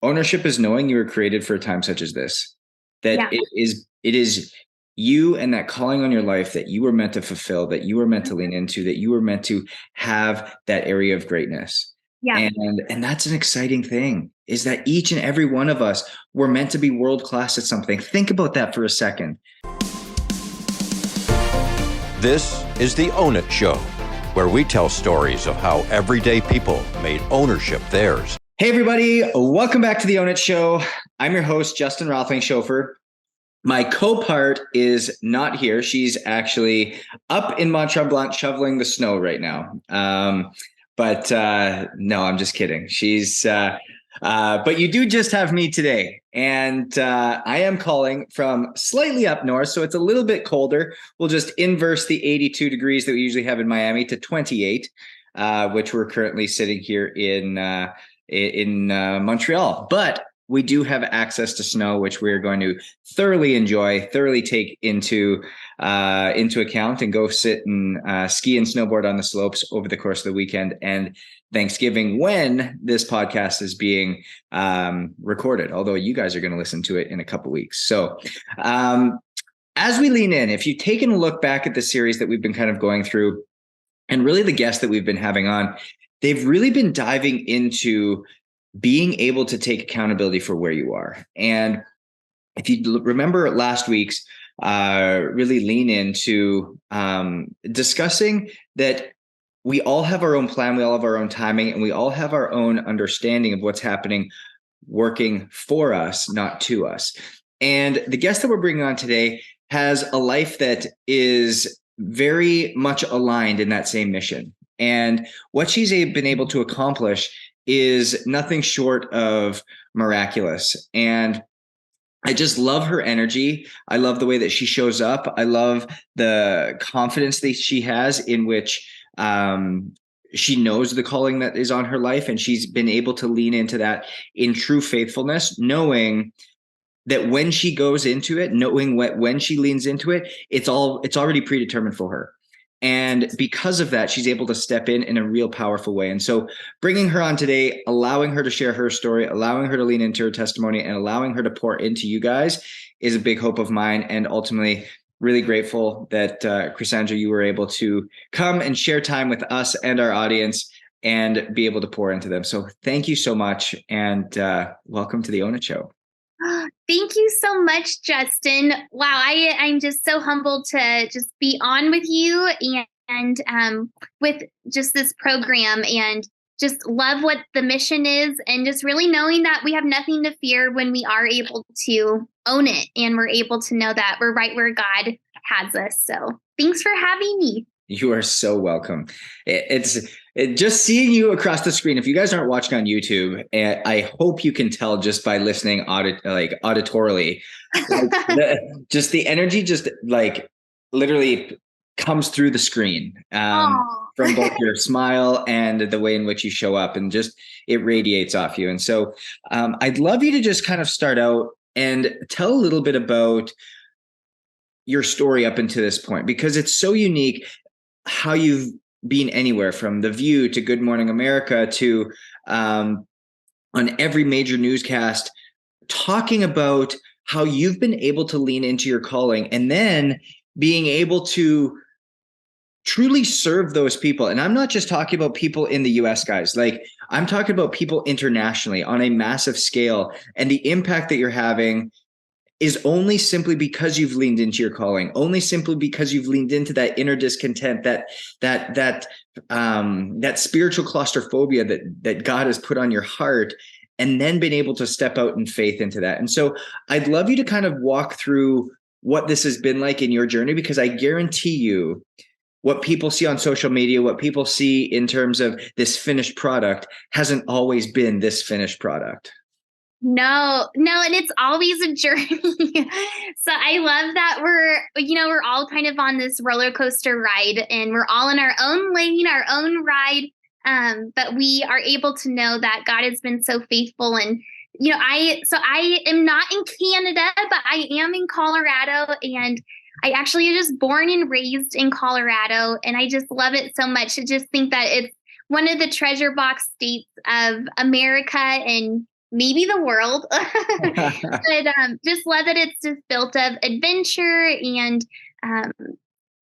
ownership is knowing you were created for a time such as this, that Yeah. it is you and that calling on your life that you were meant to fulfill, that you were meant to lean into, that you were meant to have that area of greatness. Yeah. And that's an exciting thing, is that each and every one of us were meant to be world class at something. Think about that for a second. This is the Own It Show, where we tell stories of how everyday people made ownership theirs. Hey, everybody. Welcome back to the Own It Show. I'm your host, Justin Rothling-Schofer. My co-part is not here. She's actually up in Mont Tremblant shoveling the snow right now. But no, I'm just kidding. But you do just have me today. And I am calling from slightly up north, so it's a little bit colder. We'll just inverse the 82 degrees that we usually have in Miami to 28, which we're currently sitting here in Montreal. But we do have access to snow, which we're going to thoroughly enjoy, thoroughly take into account, and go sit and ski and snowboard on the slopes over the course of the weekend and Thanksgiving, when this podcast is being recorded, although you guys are going to listen to it in a couple weeks. So as we lean in, if you've taken a look back at the series that we've been kind of going through, and really the guests that we've been having on, they've really been diving into being able to take accountability for where you are. And if you remember last week's, really lean into discussing that we all have our own plan, we all have our own timing, and we all have our own understanding of what's happening, working for us, not to us. And the guest that we're bringing on today has a life that is very much aligned in that same mission. And what she's been able to accomplish is nothing short of miraculous. And I just love her energy. I love the way that she shows up. I love the confidence that she has, in which she knows the calling that is on her life, and she's been able to lean into that in true faithfulness, knowing that when she goes into it, knowing when she leans into it, it's already predetermined for her. And because of that, she's able to step in a real powerful way. And so bringing her on today, allowing her to share her story, allowing her to lean into her testimony, and allowing her to pour into you guys is a big hope of mine. And ultimately, really grateful that Chrysandra, you were able to come and share time with us and our audience and be able to pour into them. So thank you so much. And welcome to the Own It Show. Thank you so much, Justin. Wow, I'm just so humbled to just be on with you and with just this program, and just love what the mission is, and just really knowing that we have nothing to fear when we are able to own it, and we're able to know that we're right where God has us. So thanks for having me. You are so welcome. It's just seeing you across the screen. If you guys aren't watching on YouTube, I hope you can tell just by listening auditorily, just the energy, just like literally comes through the screen from both your smile and the way in which you show up, and just it radiates off you. And so I'd love you to just kind of start out and tell a little bit about your story up until this point, because it's so unique how you've been anywhere from The View to Good Morning America to on every major newscast, talking about how you've been able to lean into your calling, and then being able to truly serve those people. And I'm not just talking about people in the US, guys. Like, I'm talking about people internationally on a massive scale, and the impact that you're having is only simply because you've leaned into your calling, only simply because you've leaned into that inner discontent, that spiritual claustrophobia that God has put on your heart, and then been able to step out in faith into that. And so I'd love you to kind of walk through what this has been like in your journey, because I guarantee you what people see on social media, what people see in terms of this finished product, hasn't always been this finished product. No, and it's always a journey. So I love that we're all kind of on this roller coaster ride, and we're all in our own lane, our own ride. But we are able to know that God has been so faithful. And, I am not in Canada, but I am in Colorado, and I actually was just born and raised in Colorado, and I just love it so much. I just think that it's one of the treasure box states of America, and maybe the world. But just love that it's just built of adventure and um,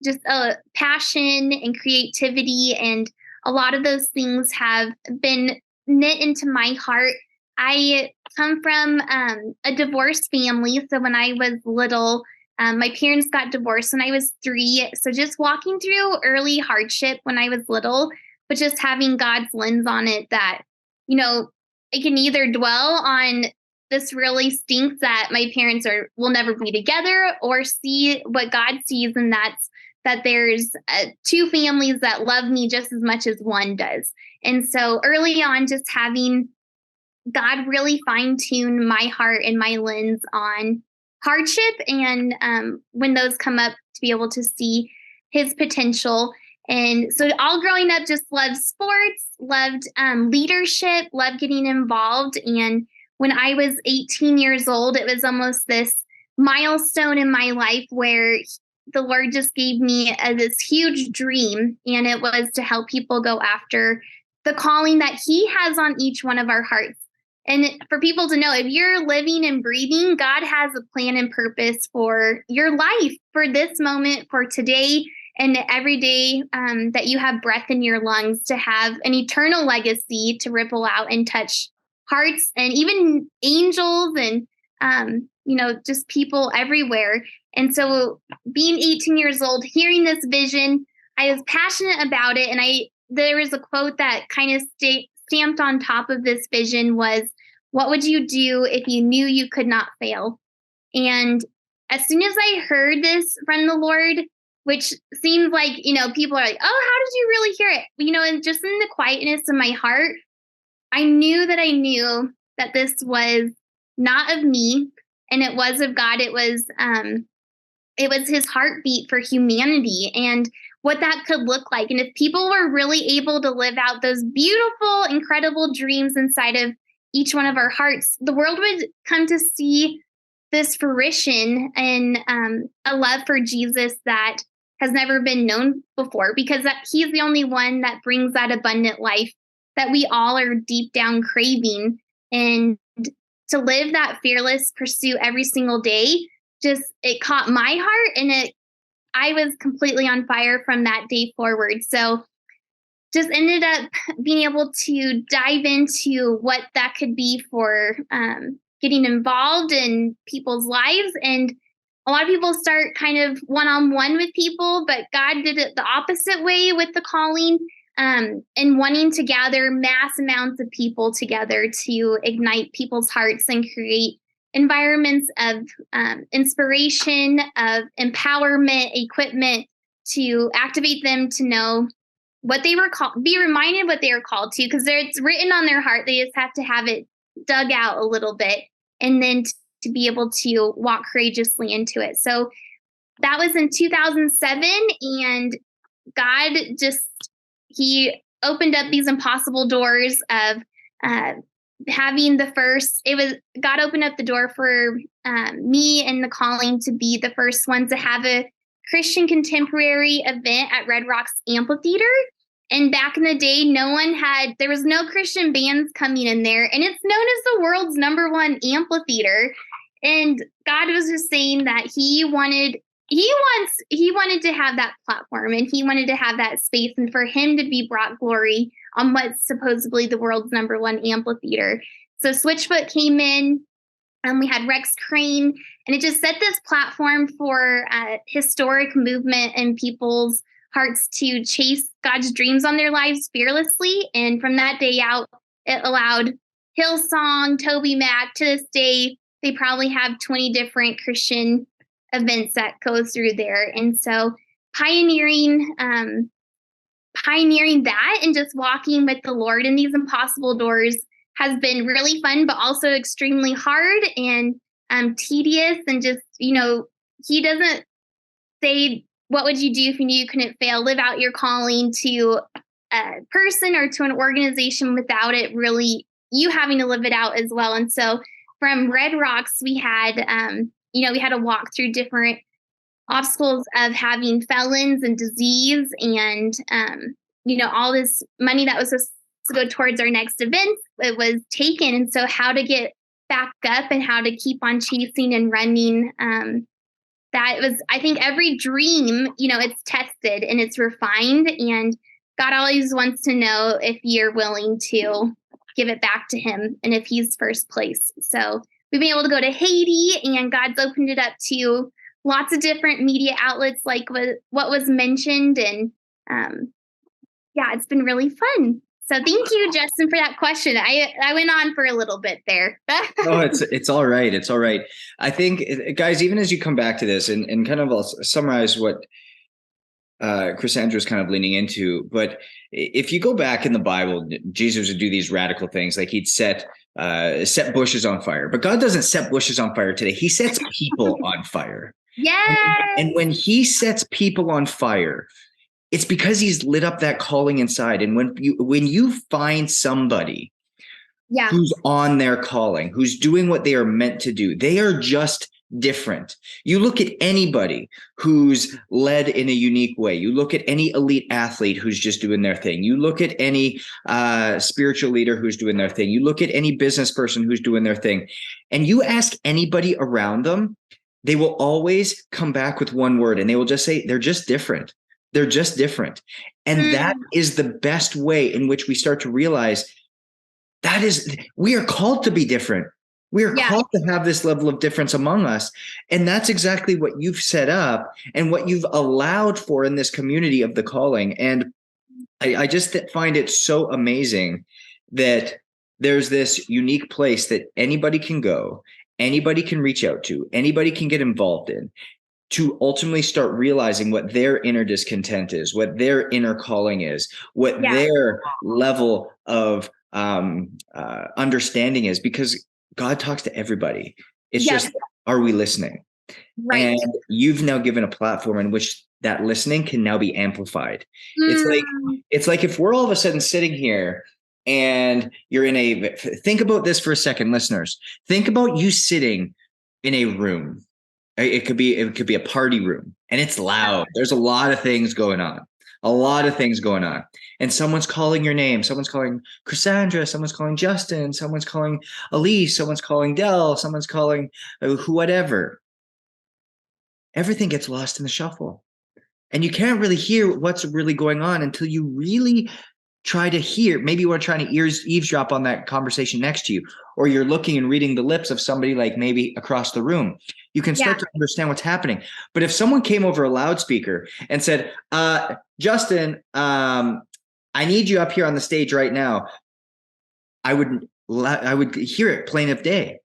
just a passion and creativity. And a lot of those things have been knit into my heart. I come from a divorced family. So when I was little, my parents got divorced when I was 3. So just walking through early hardship when I was little, but just having God's lens on it that, it can either dwell on this really stinks that my parents will never be together, or see what God sees, and that there's 2 families that love me just as much as one does. And so early on, just having God really fine-tune my heart and my lens on hardship, and when those come up, to be able to see his potential. And so all growing up, just loved sports, loved leadership, loved getting involved. And when I was 18 years old, it was almost this milestone in my life where the Lord just gave me this huge dream, and it was to help people go after the calling that he has on each one of our hearts. And for people to know, if you're living and breathing, God has a plan and purpose for your life, for this moment, for today, and every day that you have breath in your lungs, to have an eternal legacy to ripple out and touch hearts and even angels and, just people everywhere. And so being 18 years old, hearing this vision, I was passionate about it. And there was a quote that kind of stamped on top of this vision was, "What would you do if you knew you could not fail?" And as soon as I heard this from the Lord, which seems like, people are like, "Oh, how did you really hear it?" And just in the quietness of my heart, I knew that this was not of me, and it was of God. It was his heartbeat for humanity and what that could look like. And if people were really able to live out those beautiful, incredible dreams inside of each one of our hearts, the world would come to see this fruition and a love for Jesus that has never been known before, because he's the only one that brings that abundant life that we all are deep down craving. And to live that fearless pursuit every single day, it caught my heart, and I was completely on fire from that day forward. So just ended up being able to dive into what that could be for getting involved in people's lives. And a lot of people start kind of one-on-one with people, but God did it the opposite way with the calling, and wanting to gather mass amounts of people together to ignite people's hearts and create environments of inspiration, of empowerment, equipment to activate them to know what they were called, be reminded what they were called to, because it's written on their heart. They just have to have it dug out a little bit, and then to be able to walk courageously into it. So that was in 2007, and God he opened up these impossible doors of having God opened up the door for me and the calling to be the first ones to have a Christian contemporary event at Red Rocks Amphitheater. And back in the day, there was no Christian bands coming in there. And it's known as the world's #1 amphitheater. And God was just saying that he wanted to have that platform, and he wanted to have that space, and for him to be brought glory on what's supposedly the world's #1 amphitheater. So Switchfoot came in, and we had Rex Crane, and it just set this platform for historic movement and people's hearts to chase God's dreams on their lives fearlessly. And from that day out, it allowed Hillsong, Toby Mac. To this day, they probably have 20 different Christian events that go through there. And so pioneering that and just walking with the Lord in these impossible doors has been really fun, but also extremely hard and tedious. And just, he doesn't say, "What would you do if you knew you couldn't fail?" Live out your calling to a person or to an organization without it really you having to live it out as well. And so from Red Rocks, we had to walk through different obstacles of having felons and disease and, all this money that was to go towards our next event, it was taken. And so how to get back up and how to keep on chasing and running. That was, I think every dream, it's tested and it's refined, and God always wants to know if you're willing to give it back to him and if he's first place. So we've been able to go to Haiti, and God's opened it up to lots of different media outlets like what was mentioned. And it's been really fun. So thank you, Justin, for that question. I went on for a little bit there. Oh, it's all right. It's all right. I think, guys, even as you come back to this and kind of I'll summarize what Chrysandra is kind of leaning into, but if you go back in the Bible, Jesus would do these radical things, like he'd set bushes on fire. But God doesn't set bushes on fire today. He sets people on fire. Yes. And when he sets people on fire, it's because he's lit up that calling inside. And when you find somebody who's on their calling, who's doing what they are meant to do, they are just different. You look at anybody who's led in a unique way. You look at any elite athlete who's just doing their thing. You look at any spiritual leader who's doing their thing. You look at any business person who's doing their thing. And you ask anybody around them, they will always come back with one word, and they will just say, they're just different. They're just different. And that is the best way in which we start to realize we are called to be different. We are called to have this level of difference among us. And that's exactly what you've set up and what you've allowed for in this community of the calling. And I just find it so amazing that there's this unique place that anybody can go, anybody can reach out to, anybody can get involved in, to ultimately start realizing what their inner discontent is, what their inner calling is, what their level of understanding is, because God talks to everybody. It's just, are we listening? Right. And you've now given a platform in which that listening can now be amplified. It's like if we're all of a sudden sitting here and you're think about this for a second, listeners. Think about you sitting in a room. It could be a party room, and it's loud. There's a lot of things going on. And someone's calling your name. Someone's calling Chrysandra. Someone's calling Justin. Someone's calling Elise. Someone's calling Dell. Someone's calling whatever. Everything gets lost in the shuffle. And you can't really hear what's really going on until you really try to hear. Maybe you are trying to eavesdrop on that conversation next to you, or you're looking and reading the lips of somebody like maybe across the room. You can start to understand what's happening. But if someone came over a loudspeaker and said, Justin, I need you up here on the stage right now, I would hear it plain of day.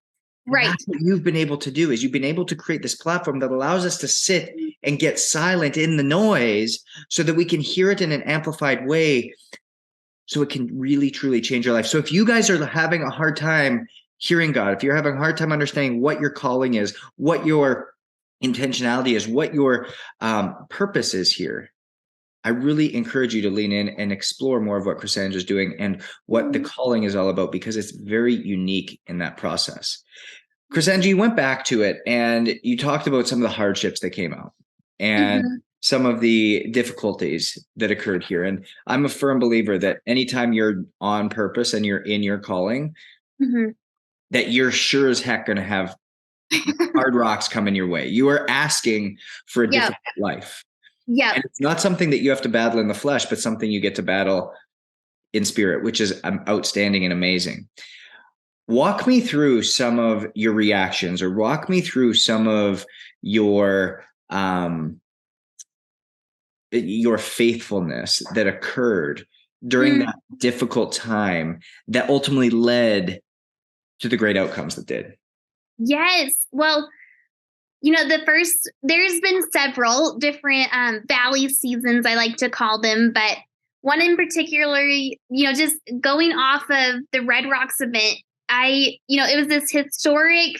Right. That's what you've been able to do, is you've been able to create this platform that allows us to sit and get silent in the noise so that we can hear it in an amplified way, so it can really, truly change your life. So if you guys are having a hard time hearing God, if you're having a hard time understanding what your calling is, what your intentionality is, what your purpose is here, I really encourage you to lean in and explore more of what Chrysandra is doing and what the calling is all about, because it's very unique in that process. Chrysandra, you went back to it and you talked about some of the hardships that came out and some of the difficulties that occurred here. And I'm a firm believer that anytime you're on purpose and you're in your calling, that you're sure as heck going to have hard rocks coming your way. You are asking for a different life. Yeah. And it's not something that you have to battle in the flesh, but something you get to battle in spirit, which is outstanding and amazing. Walk me through some of your reactions, or walk me through some of your faithfulness that occurred during that difficult time that ultimately led to the great outcomes that did. Yes. Well, there's been several different valley seasons, I like to call them, but one in particular, just going off of the Red Rocks event, it was this historic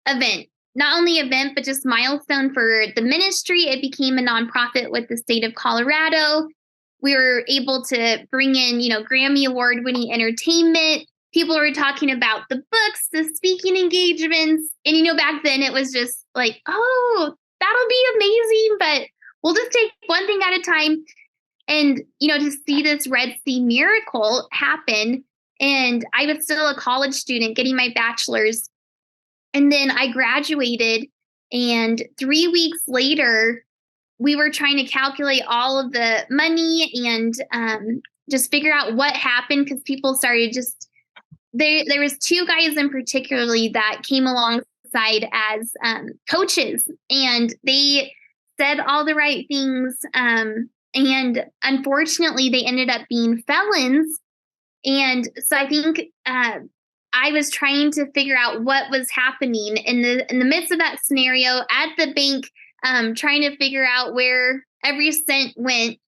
event, not only event, but just milestone for the ministry. It became a nonprofit with the state of Colorado. We were able to bring in, Grammy award-winning entertainment. People were talking about the books, the speaking engagements. And, back then it was just like, oh, that'll be amazing, but we'll just take one thing at a time. And, to see this Red Sea miracle happen. And I was still a college student getting my bachelor's. And then I graduated, and 3 weeks later, we were trying to calculate all of the money and just figure out what happened, because people started there was 2 guys in particularly that came alongside as coaches, and they said all the right things. And unfortunately, they ended up being felons. And so I think I was trying to figure out what was happening in the midst of that scenario at the bank, trying to figure out where every cent went,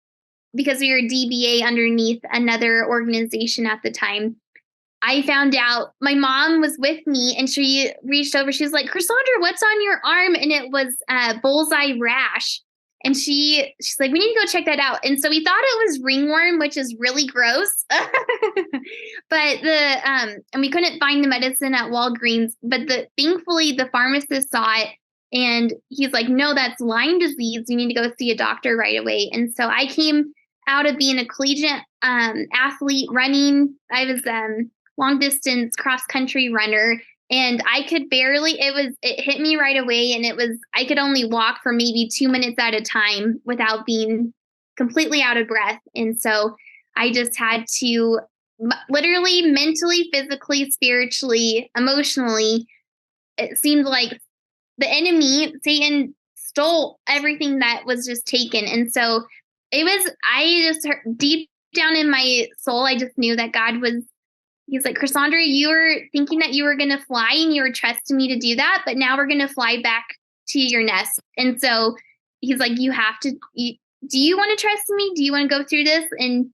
because we were DBA underneath another organization at the time. I found out my mom was with me, and she reached over. She's like, "Chrysandra, what's on your arm?" And it was bullseye rash. And she's like, "We need to go check that out." And so we thought it was ringworm, which is really gross. But and we couldn't find the medicine at Walgreens. But thankfully, the pharmacist saw it, and he's like, "No, that's Lyme disease. You need to go see a doctor right away." And so I came out of being a collegiate athlete running. I was long distance cross country runner. And I could barely, it hit me right away. And I could only walk for maybe 2 minutes at a time without being completely out of breath. And so I just had to literally, mentally, physically, spiritually, emotionally, it seemed like the enemy, Satan, stole everything that was just taken. And so I just heard, deep down in my soul, I just knew that God was, he's like, "Chrysandra, you were thinking that you were going to fly and you were trusting me to do that, but now we're going to fly back to your nest." And so he's like, "You have to, do you want to trust me? Do you want to go through this?" And,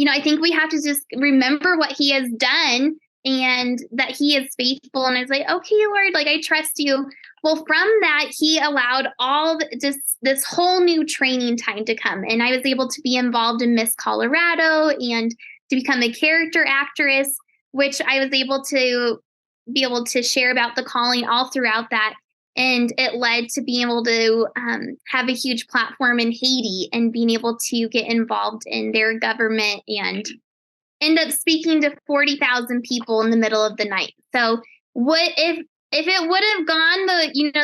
I think we have to just remember what he has done and that he is faithful. And I was like, "Okay, Lord, like, I trust you." Well, from that, he allowed this whole new training time to come. And I was able to be involved in Miss Colorado and to become a character actress, which I was able to share about the calling all throughout that. And it led to being able to have a huge platform in Haiti and being able to get involved in their government and end up speaking to 40,000 people in the middle of the night. So what if it would have gone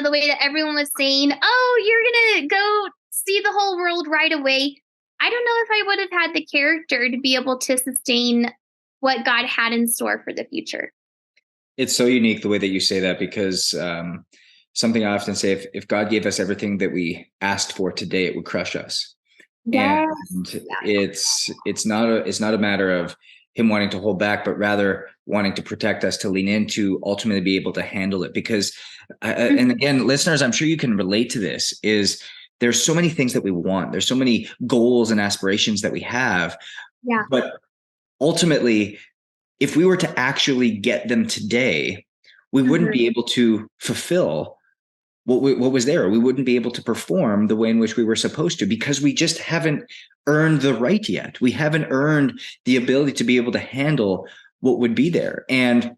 the way that everyone was saying, "Oh, you're going to go see the whole world right away," I don't know if I would have had the character to be able to sustain what God had in store for the future. It's so unique the way that you say that, because something I often say, if God gave us everything that we asked for today, it would crush us. Yes. And it's not a matter of him wanting to hold back, but rather wanting to protect us, to lean into, ultimately be able to handle it. Because, and again, listeners, I'm sure you can relate to this, is there's so many things that we want. There's so many goals and aspirations that we have. Yeah. But ultimately, if we were to actually get them today, we wouldn't be able to fulfill what was there. We wouldn't be able to perform the way in which we were supposed to, because we just haven't earned the right yet. We haven't earned the ability to be able to handle what would be there. And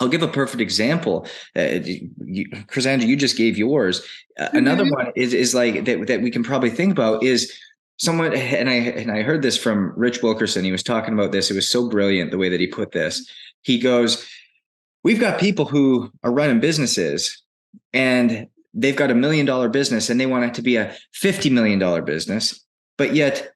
I'll give a perfect example. Chrysandra, you just gave yours. Another one is like that we can probably think about is someone, and I heard this from Rich Wilkerson. He was talking about this. It was so brilliant the way that he put this. He goes, "We've got people who are running businesses, and they've got $1 million business, and they want it to be a $50 million business, but yet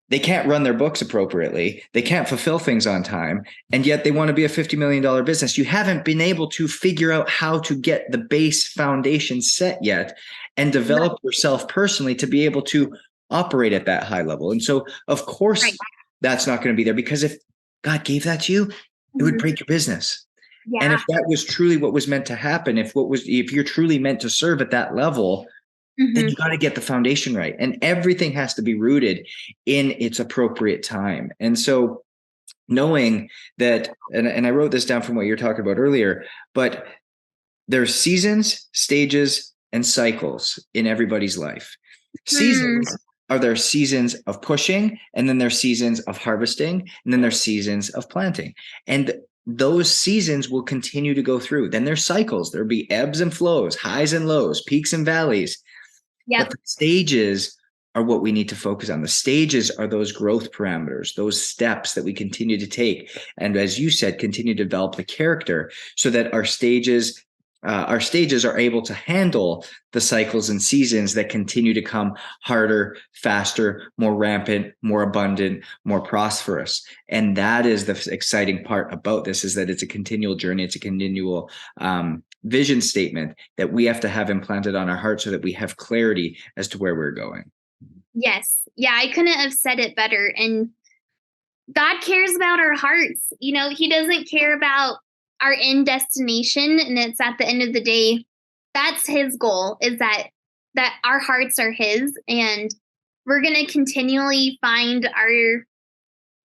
they can't run their books appropriately. They can't fulfill things on time. And yet they want to be a $50 million business. You haven't been able to figure out how to get the base foundation set yet and develop yourself personally to be able to operate at that high level." And so, of course, that's not going to be there, because if God gave that to you, it would break your business. Yeah. And if that was truly what was meant to happen, if you're truly meant to serve at that level, then you got to get the foundation right. And everything has to be rooted in its appropriate time. And so knowing that, and I wrote this down from what you're talking about earlier, but there's seasons, stages, and cycles in everybody's life. Seasons are there seasons of pushing, and then there's seasons of harvesting, and then there's seasons of planting. And those seasons will continue to go through. Then there's cycles. There'll be ebbs and flows, highs and lows, peaks and valleys. Yep. But the stages are what we need to focus on. The stages are those growth parameters, those steps that we continue to take. And as you said, continue to develop the character so that our stages are able to handle the cycles and seasons that continue to come harder, faster, more rampant, more abundant, more prosperous. And that is the exciting part about this, is that it's a continual journey. It's a continual vision statement that we have to have implanted on our heart so that we have clarity as to where we're going. Yes. Yeah, I couldn't have said it better. And God cares about our hearts. He doesn't care about our end destination. And it's at the end of the day, that's his goal, is that our hearts are his. And we're going to continually find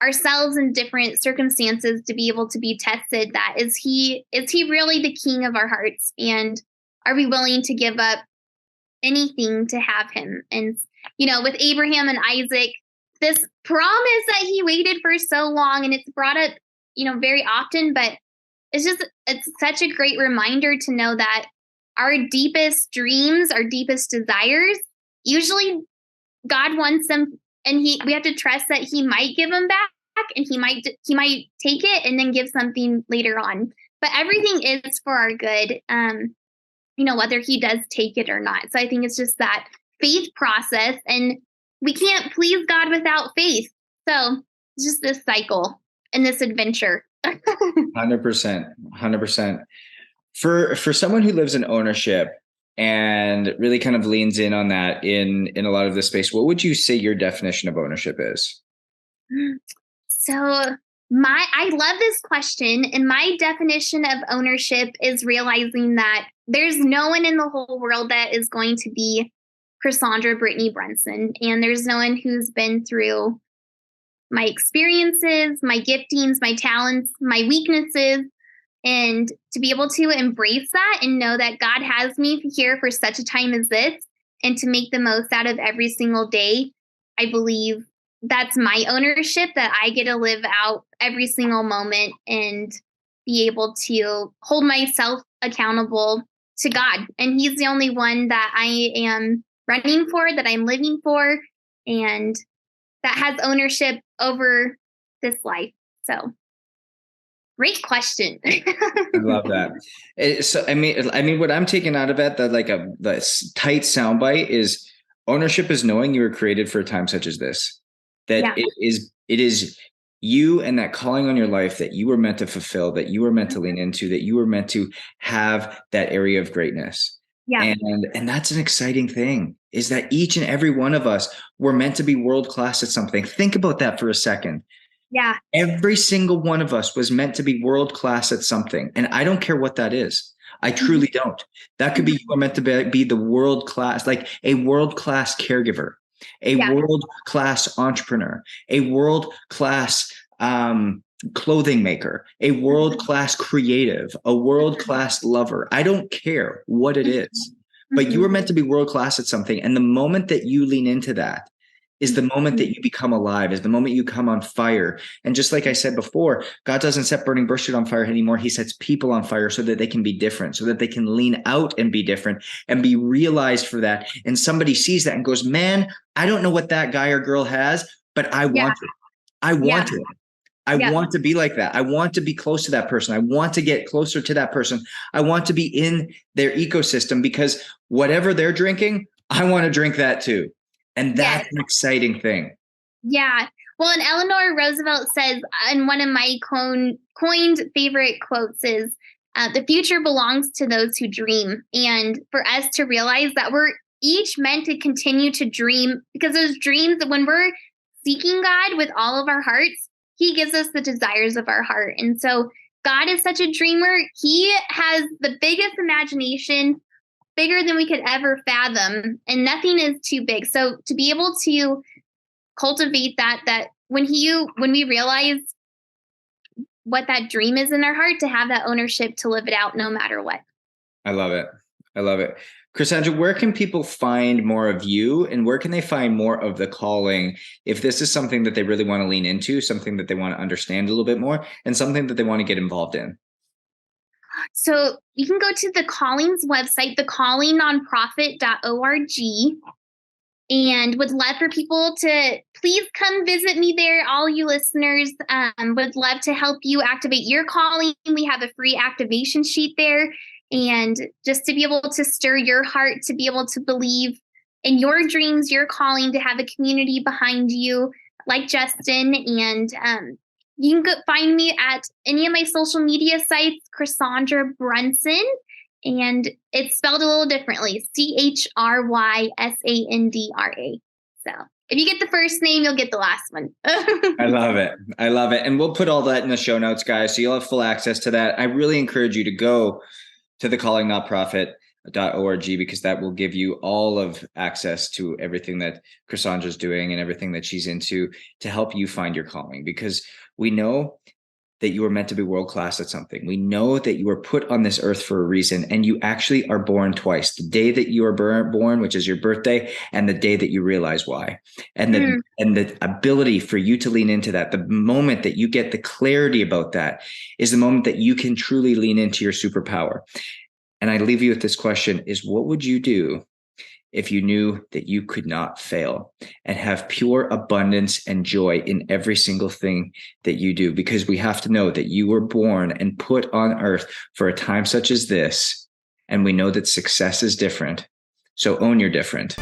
ourselves in different circumstances to be able to be tested. That is he really the king of our hearts? And are we willing to give up anything to have him? And with Abraham and Isaac, this promise that he waited for so long, and it's brought up, very often, but it's such a great reminder to know that our deepest dreams, our deepest desires, usually God wants them, and we have to trust that he might give them back, and he might take it and then give something later on. But everything is for our good, whether he does take it or not. So I think it's just that faith process, and we can't please God without faith. So it's just this cycle and this adventure. 100%. For someone who lives in ownership and really kind of leans in on that in a lot of this space, what would you say your definition of ownership is? So I love this question. And my definition of ownership is realizing that there's no one in the whole world that is going to be Chrysandra Brunson. And there's no one who's been through my experiences, my giftings, my talents, my weaknesses, and to be able to embrace that and know that God has me here for such a time as this, and to make the most out of every single day. I believe that's my ownership, that I get to live out every single moment and be able to hold myself accountable to God. And he's the only one that I am running for, that I'm living for, and that has ownership over this life. So great question. I love that. So, I mean, what I'm taking out of it, the tight soundbite is ownership is knowing you were created for a time such as this, that it is you and that calling on your life that you were meant to fulfill, that you were meant to lean into, that you were meant to have that area of greatness. Yeah. And that's an exciting thing, is that each and every one of us were meant to be world-class at something. Think about that for a second. Yeah. Every single one of us was meant to be world-class at something. And I don't care what that is. I truly don't. That could be, you are meant to be the world-class, like a world-class caregiver, a world-class entrepreneur, a world-class clothing maker, a world-class creative, a world-class lover. I don't care what it is, but you were meant to be world-class at something. And the moment that you lean into that is the moment that you become alive, is the moment you come on fire. And just like I said before, God doesn't set burning bushes on fire anymore. He sets people on fire so that they can be different, so that they can lean out and be different and be realized for that. And somebody sees that and goes, man, I don't know what that guy or girl has, but I want it. I want it. I want to be like that. I want to be close to that person. I want to get closer to that person. I want to be in their ecosystem, because whatever they're drinking, I want to drink that too. And that's an exciting thing. Yeah. Well, and Eleanor Roosevelt says, and one of my coined favorite quotes is, the future belongs to those who dream. And for us to realize that we're each meant to continue to dream, because those dreams, when we're seeking God with all of our hearts, he gives us the desires of our heart. And so God is such a dreamer. He has the biggest imagination, bigger than we could ever fathom, and nothing is too big. So to be able to cultivate that when we realize what that dream is in our heart, to have that ownership to live it out no matter what. I love it. Chrysandra, where can people find more of you, and where can they find more of the calling if this is something that they really want to lean into, something that they want to understand a little bit more, and something that they want to get involved in? So you can go to the Calling's website, thecallingnonprofit.org. and would love for people to please come visit me there. All you listeners, would love to help you activate your calling. We have a free activation sheet there, and just to be able to stir your heart, to be able to believe in your dreams, your calling, to have a community behind you like Justin. And you can find me at any of my social media sites, Chrysandra Brunson. And it's spelled a little differently, Chrysandra. So if you get the first name, you'll get the last one. I love it. I love it. And we'll put all that in the show notes, guys. So you'll have full access to that. I really encourage you to go to thecallingnotprofit.org, because that will give you all of access to everything that Chrysandra's doing and everything that she's into to help you find your calling, because we know that you were meant to be world-class at something. We know that you were put on this earth for a reason, and you actually are born twice: the day that you are born, which is your birthday, and the day that you realize why. And the ability for you to lean into that, the moment that you get the clarity about that, is the moment that you can truly lean into your superpower. And I leave you with this question: is what would you do if you knew that you could not fail and have pure abundance and joy in every single thing that you do? Because we have to know that you were born and put on earth for a time such as this. And we know that success is different. So own your different.